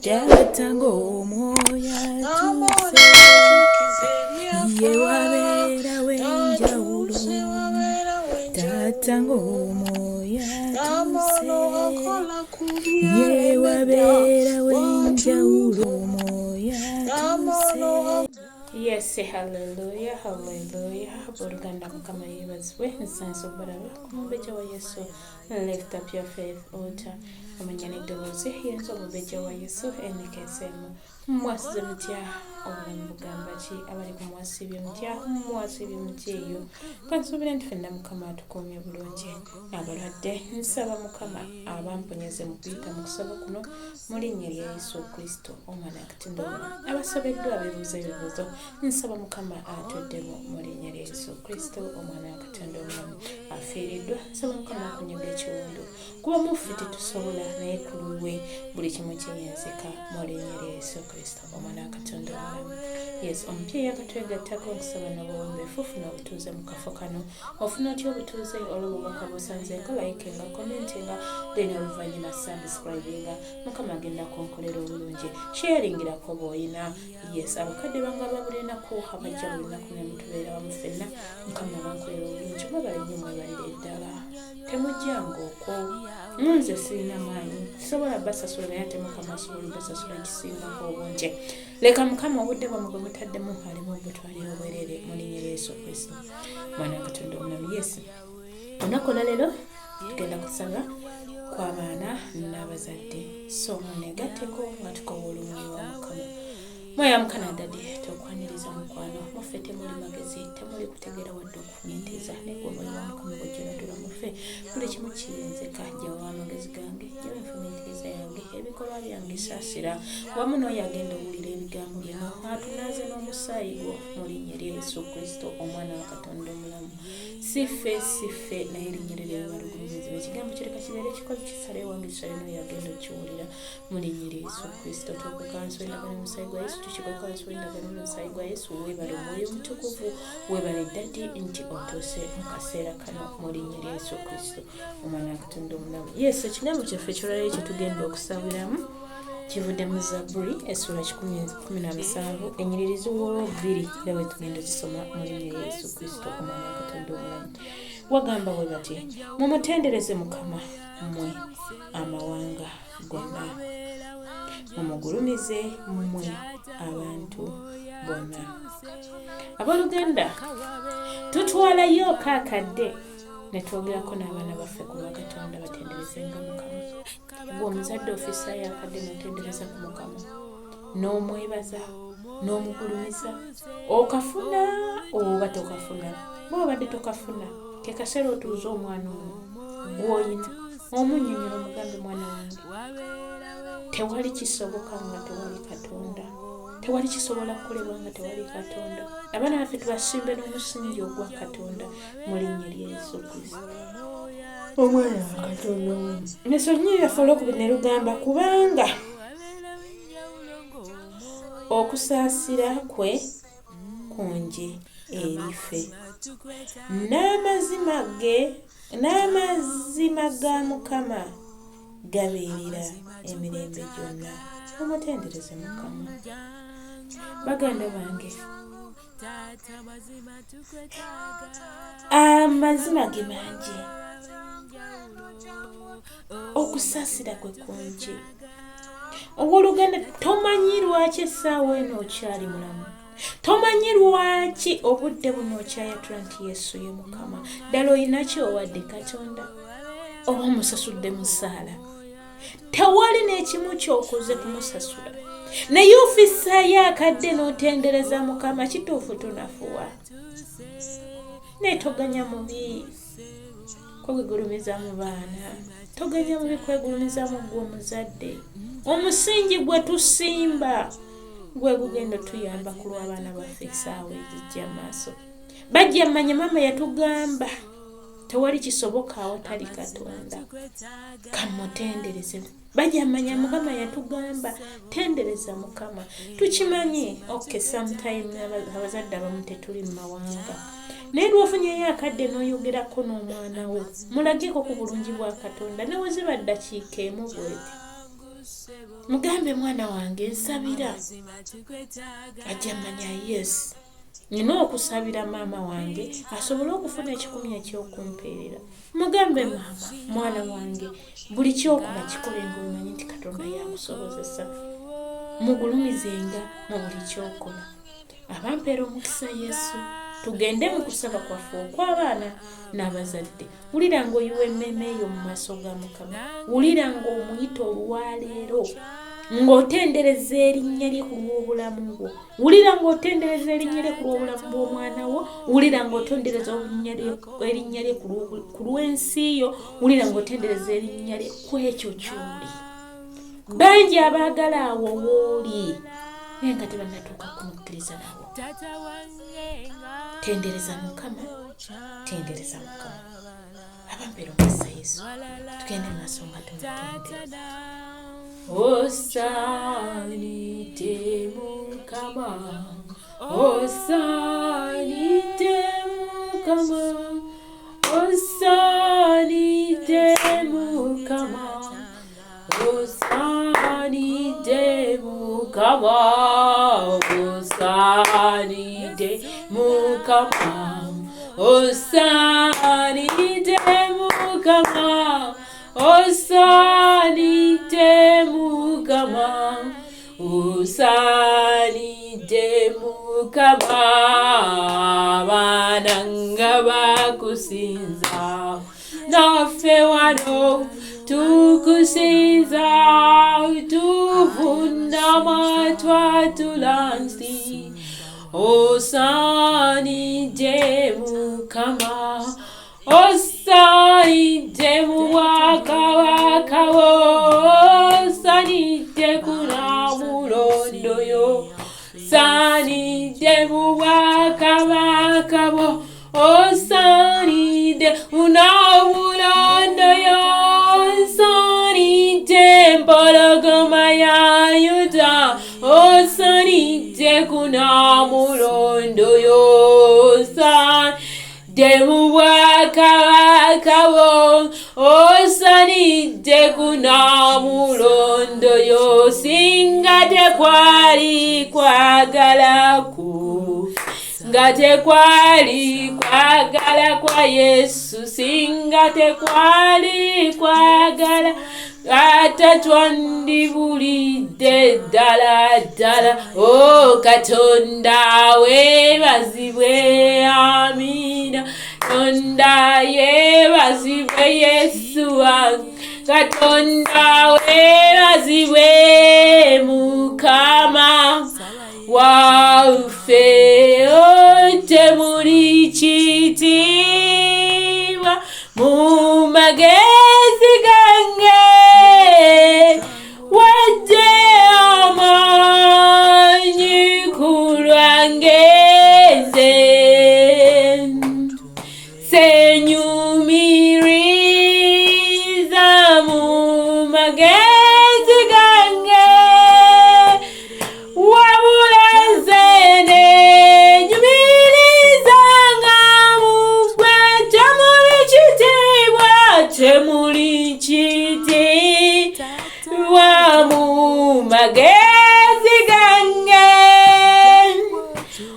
Taata ng'omwoyo atuuse, ye wabeera w'enjawulo. Taata ng'omwoyo atuuse, ye wabeera w'enjawulo. Omwoyo atuuse. Yes, hallelujah, hallelujah. Luganda Mukama yeebazibwe nsanso baraba omumbejja wa YESU. Lift up your faith altar. Amanya n'eddoboozi yenza omumbejja wa YESU NKSM. Mwasize mutya obulamu bugamba ki abali ku mwasibye mutya mwasibye mutya eyo kansuubira nti ffenna Mukama atukuumye bulungi. Abalwadde nsaba Mukama abamponyeze mu kuyita mu kusaba kuno mu linnya lya Yesu Kristo omwana Katonda omulamu. Abasobeddwa abeebuuza ebibuuzo nsaba Mukama atuddemu mu linnya lya Yesu Kristo omwana Katonda omulamu. Afiiriddwa nsaba Mukama akunyiga ekiwundu kuba muffe tetusobola naye kuluwe buli kimu kiyinzika mu linnya lya Yesu Kristo omwana Katonda omulamu. Yes, omupya yakatwegattako okusaba n'obuwombeefu ofuna obutuuze mu kafo kano. Ofuna otya obutuuze olw'obubaka busanzeeko likenga commentinga then oluvannyuma subscribinga. Mukama agenda kunkolera obulungi sharingirako bw'olina. Yes, abakadde bange ababulinako abajja buli lunaku ne mutubeera wamu ffenna Mukama bankolera obulungi mwebale nnyo mwebalire ddala temujjanga okwo nze sirina maanyi sobola basasula naye ate Mukama asobola basasula ekisingako obungi. Leka Mukama obudde bwamwe bwe mutaddemu alimu butwalira obwerere mu linnya lya Yesu Kristo mwana Katonda omulamu. Yes, olunaku olwaleero tugenda kusaba kwa baana n'abazadde, so muneegatteko nga tukowola omwoyo wa Mukama. Mwoyo Mukanadadi tokwaniriza mukwano muffe temuli magezi temuli kutegeera wadde okufunyentiza naye omwoyo wa Mukama gwejonatula muffe buli kimu kiyinzika. Jjawa amagezi gange jjawa enfumiitiriza yange ebikolwa byange saasira wamu n'oyo agenda owulira ebigambo bino atunaaze n'omusaayi gwo mu linnya lya Yesu Kristo omwana wa Katonda omulamu. Siffe naye erinnya lye libalugulumiziba ekigambo kireka kibeere kikozi kisale wange kisale n'oyo agenda okiwulira mu linnya lya Yesu Kristo. Tokukanso endagano omusaayi gwa Yesu tukikokanso endagano n'omusaayi gwa Yesu. Weebale omwoyo omutukuvu weebale ddadi nti otuuse mu kaseera kano mu linnya lya Yesu Kristo omwana wa Katonda omulamu. Yes, ekigambo kyaffe ekyolwaleero kye tugenda okusabiramu kivudde mu Zabbuli essula 17 ennyiririzi w'olwokubiri era bwe tugenda okisoma mu linnya lya Yesu Kristo omwana wa Katonda omulamu. Wagamba bwe bati mumutendereze Mukama mmwe amawanga gonna, mumugulumize mmwe abantu bonna. Abooluganda tutwalayo kaakadde ne twogerako n'abaana baffe ku lwa Katonda batenderezenga Mukama. Gwe omuzadde ofisaayo akadde notendereza ku Mukama n'omwebaza n'omugulumiza okafuna oba tokafuna. Bw'obadde tokafuna ke kaseera otuuze omwana ono gw'oyina omunnyonnyola omugambe mwana wange tewali kisoboka nga tewali Katonda, tewali kisobola kukolebwa nga tewali Katonda. Abaana baffe tubasimbe n'omusingi ogwa Katonda mu linnya lya Yesu Kristo omwana wa Katonda omulamu. Esonyi lyaffe olwokubiri ne lugamba kubanga okusaasira kwe kungi erife n'amazima ga Mukama gabeerera emirembe gyonna. Mumutendereze Mukama. Baganda bange amazima ge mangi, okusaasira kwe kungi. Owooluganda tomanyi lwaki essaawa eno okyali mulamu, tomanyi lwaki obudde buno okyayatula nti Yesu ye Mukama. Ddala olinaki owadde Katonda oba omusasudde musaala? Tewali n'ekimu ky'okoze kumusasula naye ofisaayo akadde n'otendereza Mukama. Kituufu tunafuwa naye toganya mubi kwegulumiza mu baana, toganya mubi kwegulumiza mu gwe omuzadde. Omusingi gwe tusimba gwe gugenda tuyamba ku lw'abaana baffe essaawa ezijja maaso. Bajja mmanya mama yatugamba tewali kisoboka awatali Katonda, kamutendereze. Bajja mmanya Mukama yatugamba tendereza Mukama. Tukimanyi okay, sometime abazadde abamu tetuli mu mawanga naye lw'ofunyeyo akadde n'oyogerako n'omwana wo mulageko ku bulungi bwa Katonda newe ziba ddakiika emu bweti mugambe mwana wange nsabira ajja manya Yesu nina okusabira maama wange asobole okufuna ekikumi ekyokumpeerera. Mugambe maama mwana wange buli kyokola kikole ng'omanyi nti Katonda yakusobozesa. Mugulumizenga mu buli kyokola. Abampeera omukisa Yesu tugende mu kusaba kwaffe okw'abaana n'abazadde. Wulira ng'oyiwa emmeeme eyo mu maaso ga Mukama. Wulira ng'omuyita olwaleero ng'otendereza erinnya lye ku lw'obulamu bwo. Wulira ng'otendereza erinnya lye ku lw'obulamu bw'omwana wo. Wulira ng'otendereza erinnya lye ku lw'ensi yo. Wulira ng'otendereza erinnya lye ku ekyo ky'oli. Bangi abaagala awo w'oli naye nga tebannatuuka kumukkiriza nabo. Tendereza Mukama, tendereza Mukama. Abampeera omukisa Yesu tugende mu maaso nga tumutendereza. Osanite Mukama, osanite Mukama, osanite Mukama, osanite Mukama, osanite Mukama, osanite Mukama, osanite Mukama, osanite Mukama, abaana nga bakusinza naffe wano tukusinza tuvunama twatula nsi. Osanite Mukama, osanite mu bwakabaka bwo, osanite kunamulondo yo, osanite mu bwakabaka bwo, osanite kunamulondo yo, osanite empologoma ya Yuda, osanite kunamulondo yo, osanite mu bwakabaka bwo, osanite kunamulondo yo. Singa tekwali kwagala ku, singa tekwali kwagala kwa Yesu, singa tekwali kwagala ate twandibulidde ddala ddala. O Katonda weebazibwe, amina. Katonda yeebazibwe Yesu wange, Katonda weebazibwe Mukama waffe. Temuli kitiibwa mu magezi gange, wadde amaanyi ku lwange nze, senyumiriza mu magezi gange, wabula nze nenyumirizanga mu ggwe. Temuli kitiibwa, temuli kitiibwa mu magezi gange,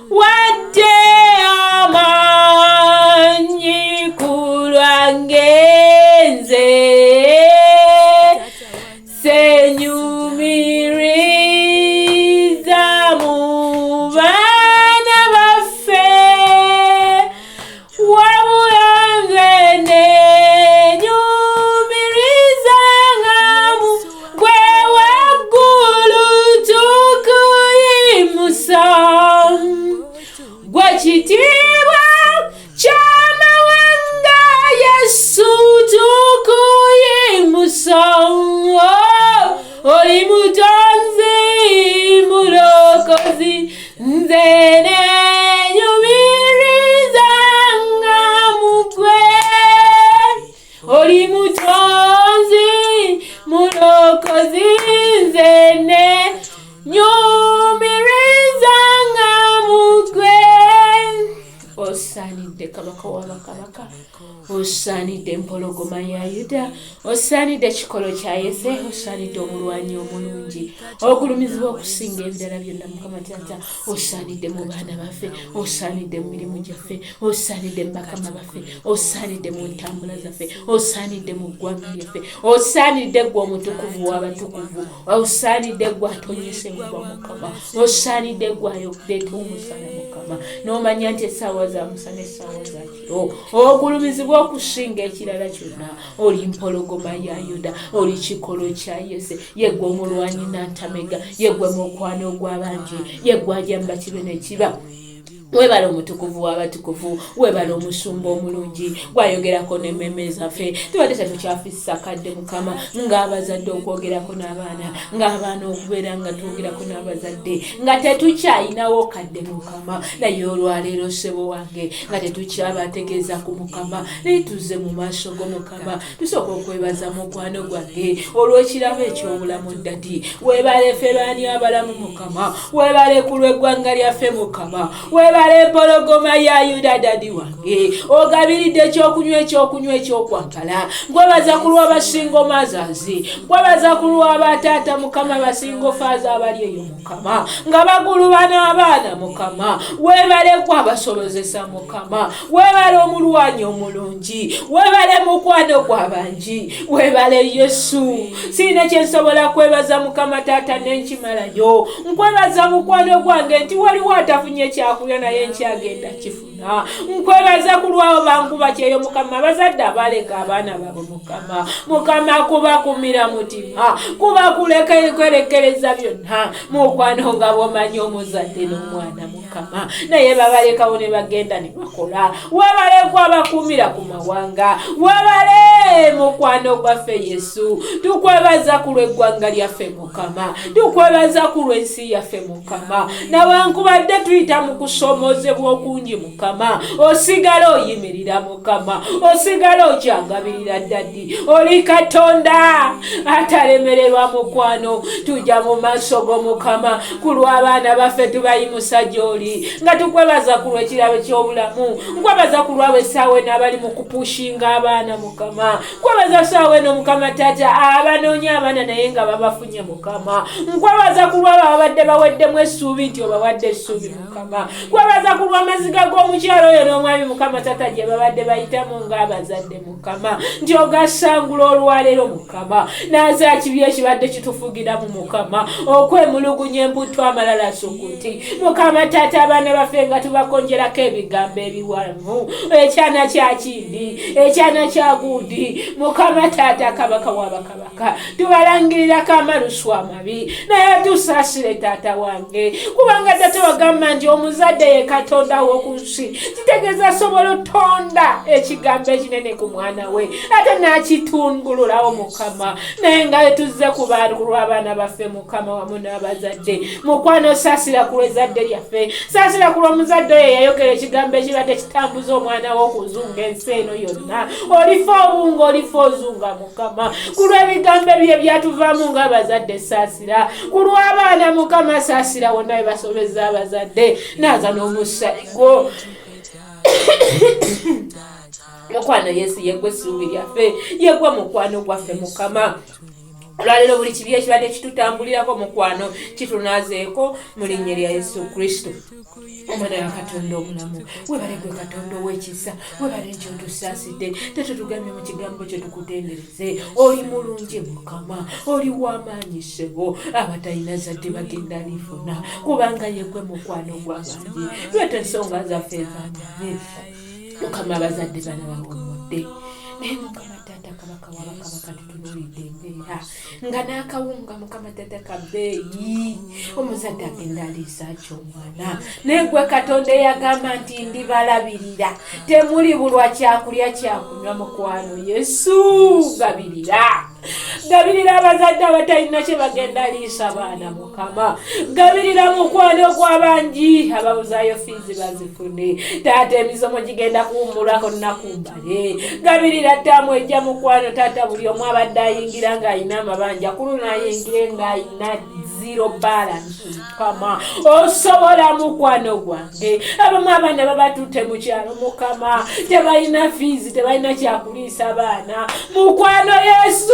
wadde amaanyi ku lwange nze, senyumiriza mu baana baffe, wabula nze nenyumirizanga mu ggwe waggulu. Tukuyimusa gwe kitiibwa ky'amawanga, Yesu tukuyimusa. Oli mutonzi mulokozi, nze nenyumirizanga mu ggwe. Oli mutonzi mulokozi, nze nenyumirizanga mu ggwe. Osanidde osaanidde kabaka w'abakabaka, osaanidde empologoma ya Yuda, osaanidde ekikolo kya Yese, osaanidde omulwanyi omulungi ogulumizibwa okusinga ebirala byonna Mukama Taata, osaanidde mu baana baffe, osaanidde mu mirimu gyaffe, osaanidde mu bakama baffe, osaanidde mu ntambula zaffe, osaanidde mu ggwanga lyaffe, osaanidde gwe omutukuvu w'abatukuvu, osaanidde gwe atonyesebwa Mukama, osaanidde gwe ayoleeta omusana Mukama, n'omanya nti essaawa za musana essaawa za kiro ogulumizibwa okusinga ekirala kyonna, oli mpologoma ya Yuda, oli kikolo kya Yese, yegwe omulwanyi nantamega, yegwe mukwano gw'abangi, yegwe ajamba kibe nekiba. Webale omutukuvu w'abatukuvu, webale omusumba omulungi gwayogerako n'emmeme zaffe, tubadde tetukyafissa kadde Mukama ng'abazadde okwogerako n'abaana, ng'abaana okubeera nga twogerako n'abazadde, nga tetukyayinawo kadde Mukama, naye olwaleero ssebo wange nga tetukyabategeeza ku Mukama, naye tuzze mu maaso go Mukama, tusooka okwebaza mukwano gwange olw'ekirabo eky'obulamu ddati, webale ffe baani abalamu Mukama, webale ku lw'eggwanga lyaffe Mukama, webale empologoma ya Yuda dadi wange, ogabiridde ekyokunywa ekyokwambala, nkwebaza ku lw'abasinga omazazi, nkwebaza ku lw'abataata Mukama abasinga ofaaza abali eyo Mukama, nga baguluba n'abaana Mukama, webale gwabasobozesa Mukama, webale omulwanyi omulungi, webale mukwano gw'abangi, webale Yesu, sirina kyensobola kwebaza Mukama Taata n'enkimalayo, nkwebaza mukwano gwange nti waliwo atafunye kyakulya naye nkyagenda kifuna, nkwebaza ku lwawo bankuba kyeyo Mukama, abazadde abaleka abaana baabwe Mukama kubakumira mutima, kwerekereza byonna mukwano nga bw'omanyi omuzadde n'omwana Mukama, naye babalekawo ne bagenda ne bakola, webale kwabakumira ku mawanga, webale mukwano gwaffe Yesu, tukwebaza ku lw'eggwanga lyaffe Mukama, tukwebaza ku lw'ensi yaffe Mukama, nawankubadde tuyita mu kusomozebwa okungi Mukama, osigale oyimirira Mukama, osigale okyagabirira ddadi, oli Katonda atalemererwa mukwano, tujja mu maaso go Mukama, ku lw'abaana baffe tubayimusa gy'oli, nga tukwebaza ku lw'ekirabo ky'obulamu, nkwebaza ku lw'abo essaawa eno abali mu kupushinga abaana Mukama, nkwebaza essaawa eno Mukama Taata abanoonya abaana naye nga babafunye Mukama, nkwebaza ku lw'abo abadde baweddemu essuubi nti obawadde essuubi Mukama, nkwebaza ku lw'amaziga g'omukyalo oyo n'omwami Mukama Taata gye babadde bayitamu ng'abazadde Mukama, nti ogasangula olwaleero Mukama, naaza kibi ekibadde kitufugiramu Mukama, okwemulugunya emputtu amalala sukuti Mukama Taata, abaana baffe nga tubakonjerako ebigambo ebiwanvu, ekyana kya kindi, ekyana kya gundi Mukama Taata, kabaka w'abakabaka, tubalangirirako amalusu amabi, naye tusaasire Taata wange, kubanga Taata wagamba nti omuzadde ye Katonda w'oku nsi, kitegeeza asobola otonda ekigambo ekinene ku mwana we ate n'akitungululawo Mukama, naye nga tuzze ku lw'abaana baffe Mukama wamu n'abazadde, mukwano saasira ku lw'ezzadde lyaffe, saasira ku lw'omuzadde oyo yayogera ekigambo ekibadde kitambuza omwana w'okuzunga ensi eno yonna, olifa obunga olifa ozunga Mukama, ku lw'ebigambo ebyo byatuvaamu ng'abazadde saasira, ku lw'abaana Mukama saasira wonna we basobeza abazadde, naaza n'omusaligo mukwano Yesu yegwe essuubi lyaffe, yegwe mukwano gwaffe Mukama, olwaleero buli kibi ekibadde kitutambulirako mukwano kitunaazeeko mu linnya lya Yesu Kristo, omwana wa Katonda omulamu. Webale gwe Katonda ow'ekisa, webale nti otusaasidde, tetutugambye mu kigambo kyo tukutendereze, oli mulungi Mukama, oli w'amaanyi ssebo, abatalina zadde bagenda lifuna, kubanga yegwe mukwano gw'abangi, lwete ensonga zaffe ez'amaanyi Mukama, abazadde bana bawummudde, naye Mukama Taata kabaka w'abakabaka tutunuulidde embeera nga n'akawunga Mukama Taata kabbeeyi, omuzadde agenda aliisa ky'omwana, naye gwe Katonda eyagamba nti ndibalabirira, temuli bulwa kyakulya kyakunywa mukwano Yesu, gabirira abazadde abatalina kye bagenda liisa baana Mukama, gabirira mukwano gw'abangi ababuzaayo fiizi bazifune, Taata emisomo gigenda kuwummulako nnakumbale, gabirira ttaamu ejja mukwano Taata, buli omu abadde ayingira ng'ayina amabanja, kulu n'ayingire ng'ayina zero balance Mukama osobola mukwano gwange abamu abaana babatutte mu kyalo Mukama tebalina fees tebalina kyakuliisa abaana mukwano Yesu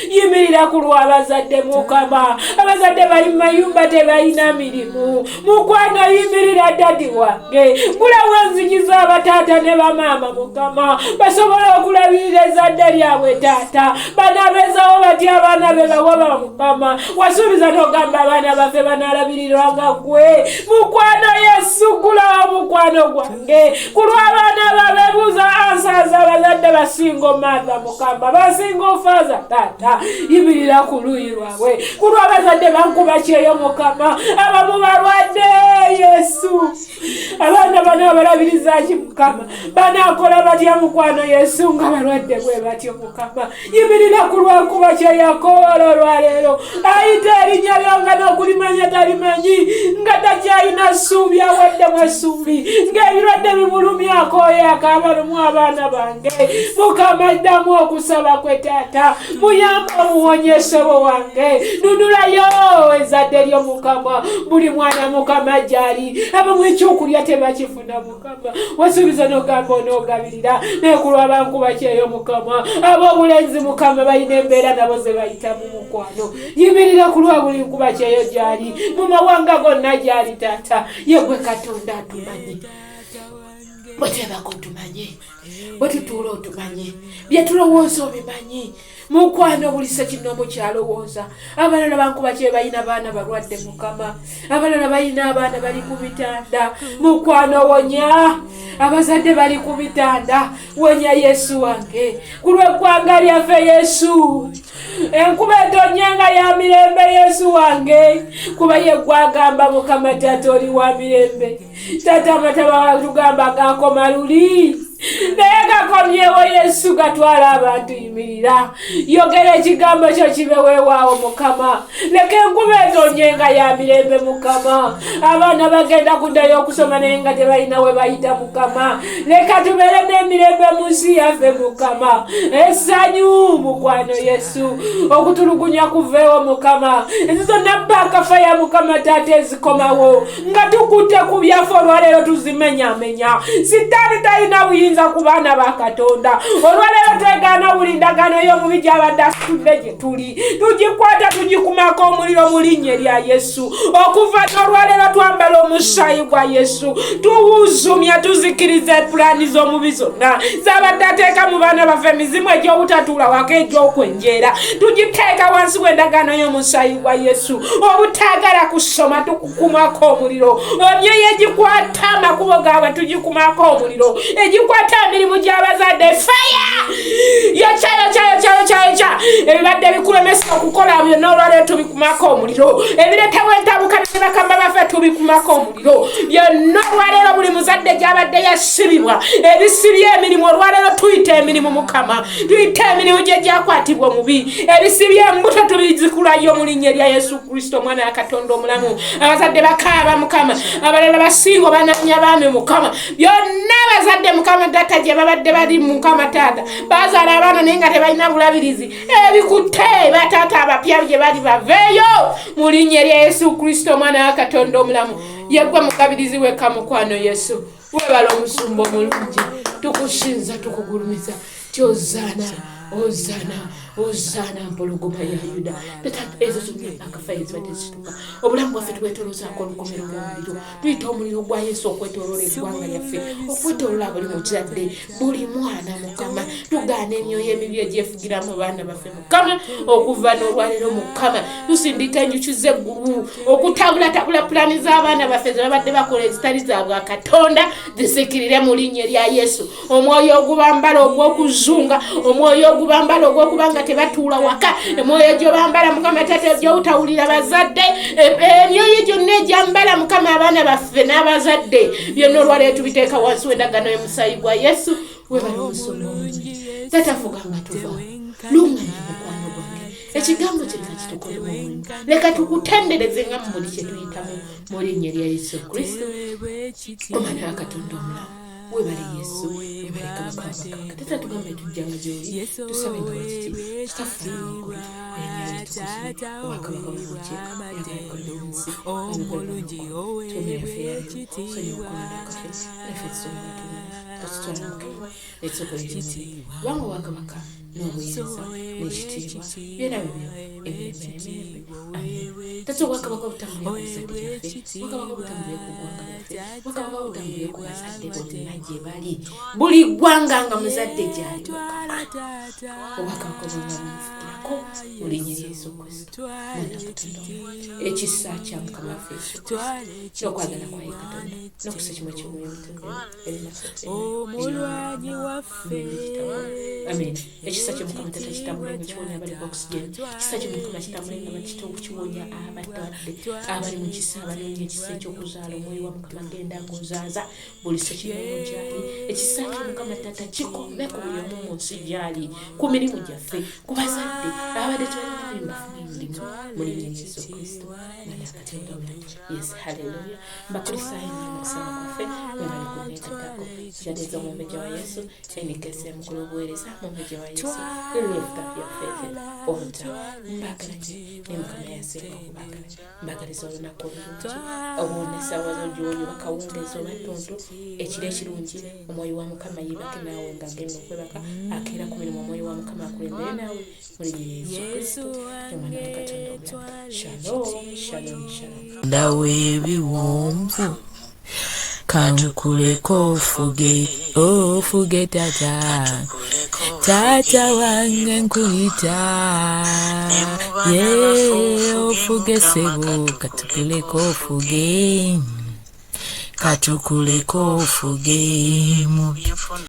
yimirira ku lw'abazadde Mukama abazadde bali mu mayumba tebalina mirimu mukwano yimirira dadi wange gulawo enzigi z'abataata ne bamaama Mukama basobola okulabirira ezzadde lyabwe taata banabezawo batya abaana be bawoba Mukama wasuubiza n'ogamba abaana baffe banalabirirwanga gwe mukwano Yesu gulawo mukwano gwange ku lw'abaana babebuuza ansaza abazadde basinga omaatha Mukama basinga ofaaza taata yimirira ku luuyi lwabwe ku lw'abazadde bankuba kyeyo Mukama abamu balwadde Yesu abaana bano abalabiriza ki Mukama banaakola batya mukwano Yesu nga balwadde bwe batyo Mukama yimirira ku lwakuba kyeyakola olwaleero ayita erinnya lyonga n'okulimanya talimanyi nga takyalina ssuubi awaddemu essuubi ng'ebirwadde bimulumyako oyo akabalumu abaana bange Mukama ddamu okusaba kwe taata muyambe omuwonyesebo wange nunulayo ezzadde lyo Mukama buli mwana Mukama gyali abamu ekyokulya tebakifuna Mukama wasuubiza n'ogamba onoogabirira nekulwa bankuba kyeyo Mukama ab'obulenzi Mukama balina embeera nabo ze bayitamu mukwano yimirira ku lwa buli nkuba kyeyo gyali mu mawanga gonna gyali taata yegwe Katonda atumanyi bwetebako otumanyi bwetutuula otumanyi byetulowooza obimanyi mukwano buli sekinomu kyalowooza abalala bankuba kye balina baana balwadde Mukama abalala balina abaana bali ku bitanda mukwano wonya abazadde bali ku bitanda wonya Yesu wange ku lw'eggwanga lyaffe Yesu enkuba etonnyenga ya mirembe Yesu wange kuba ye gwagamba Mukama taata oli wa mirembe taata amataba watugamba gakoma luli naye gakomyewo Yesu gatwala abantu yimirira yogera ekigambo kyo kibe weewaawo Mukama leka enkuba etonnyenga ya mirembe Mukama abaana bagenda kuddayo okusoma naye nga tebalina we bayita Mukama leka tubeere n'emirembe mu nsi yaffe Mukama essanyu mukwano Yesu okutulugunya kuveewo Mukama ezo zonna baakafaya Mukama taata ezikomawo nga tukutte ku byaffe olwaleero tuzimenyamenya sitaani talina buyinza ku baana ba Katonda olwaleero twegaana buli ndagaano y'omubi gy'abadde asitudde gye tuli tugikwata tugikumako omuliro mu linnya lya Yesu okuva olwaleero twambala omusaayi gwa Yesu tuwuzumya tuzikiriza pulaani z'omubi zonna z'abadde ateeka mu baana baffe emizimu egy'obutatuula waka egy'okwenjeera tugiteeka wansi w'endagaano y'omusaayi gwa Yesu obutaagala kusoma tukukumako omuliro emyoyo egikwata amakubo gaabwe tugikumako omuliro egikwata emirimu gy'abazadde faya yokyayokya ebibadde bikulemesa okukola byonna olwaleero tubikumako omuliro ebireetawo entabuka ne bakama baffe tubikumako omuliro byonna olwaleero buli muzadde gy'abadde yasibibwa ebisibye emirimu olwaleero tuyita emirimu Mukama tuyita emirimu gye gyakwatibwa omubi ebisibye embuto tubizikulayo mu linnya lya Yesu Kristo omwana wa Katonda omulamu abazadde bakaaba Mukama abalala basingo bananya baami Mukama byonna abazadde Mukama taata gye babadde bali Mukama taata bazaala abaana naye nga tebalina bulabirizi ebikutte bataata abapya gye bali baveeyo mu linnya lya Yesu Kristo omwana wa Katonda omulamu yeggwe mugabirizi weka mukwano Yesu webala omusumba omulungi tukusinza tukugulumiza tyozana ozana mpologoma ya Yuda tata ezo zonna akafa ezibadde zituka obulamu bwaffe twetolozaako olukomero lw'omuliro tuyita omuliro gwa Yesu okwetoloola eggwanga lyaffe okwetoloola buli mukizadde buli mwana Mukama tugaana emyoyo emibi egyefugira mu baana baffe Mukama okuva n'olwaleero Mukama tusindika enjuki z'eggulu okutabulatabula pulaani z'abaana baffe ze babadde bakola ezitali za bwa Katonda zisikirire mu linnya lya Yesu omwoyo ogubambala ogw'okuzunga omwoyo ogubambala ogw'okubanga tebatuula waka emwoyo gyo bambala Mukama taata gy'obutawulira bazadde emyoyo gyonna egyambala Mukama abaana baffe n'abazadde byonna olwaleero tubiteeka wansi w'endagaano y'omusaayi gwa Yesu webala omusumba omulungi taata fuganga tuva lunganya mukwano gwange ekigambo kirina kitukola omulungi leka tukutendereze nga mu buli kye tuyitamu mu linnya lya Yesu Kristo omwana wa Katonda omulamu webale Yesu webale kabaka tata tugambe tujjanga gyoli tusabe nga bwekiti kitafuta waggulu erinnya litukuze obwakabaka bw'obuggya yabayekola ensi omulungi ow'ekitiibwa sonyiwa kafe naffe tusonyiwa tositwala mukeyo netusobola ekitiibwa kubanga obwakabaka n'obuyinza n'ekitiibwa byonna bibyo emirembe tata obwakabaka butambulira ku bizadde byaffe obwakabaka butambulira ku ggwanga lyaffe obwakabaka butambulira ku bazadde bonna gye bali buli ggwanga nga muzadde gyali obwakabaka bwonna bumufukirako mu linnya lya Yesu Kristo mwana Katonda ekisa kya Mukama waffe Yesu Kristo n'okwagala kwa Ye Katonda n'okusa kimwe ky'omwoyo omulwanyi waffe amen ekisa ky'Omukama Tata kitambule nga kiwonya abali ku oxygen ekisa ky'Omukama kitambule nga kiwonya abalwadde abali mu kisa abanoonya ekisa eky'okuzaala omwoyo wa Mukama genda ng'ozaaza buli sekirungo gyali ekisa ky'Omukama Tata kikome ku buli omu mu nsi gyali ku mirimu gyaffe ku bazadde abadde tubalina bafuna emirimu mu linnya lya Yesu Kristo mwana Katonda omulungi yes haleluya mbakulisaayo nnyo okusaba kwaffe mwebali kunneegattako kyateeza omumbejja wa Yesu NKSM mukulu obuweereza mumbejja wa Yesu lifuta byaffe onta mbagala nnyo ne Mukama yasinga okubagala mbagaliza olunaku olulungi obunessaawa z'ogyoli bakawungeeza obattonto ekiro ekirungi omwoyo wa Mukama yeebake naawe ng'agenda okwebaka akeera ku mirimu omwoyo wa Mukama akulembere naawe mu linnya lya Yesu Kristo omwana wa Katonda omulala shalom shalom shalom ndawe ebiwonvu kantukuleko ofuge tata wange nkuyita ofuge sebo katukuleko ofuge mu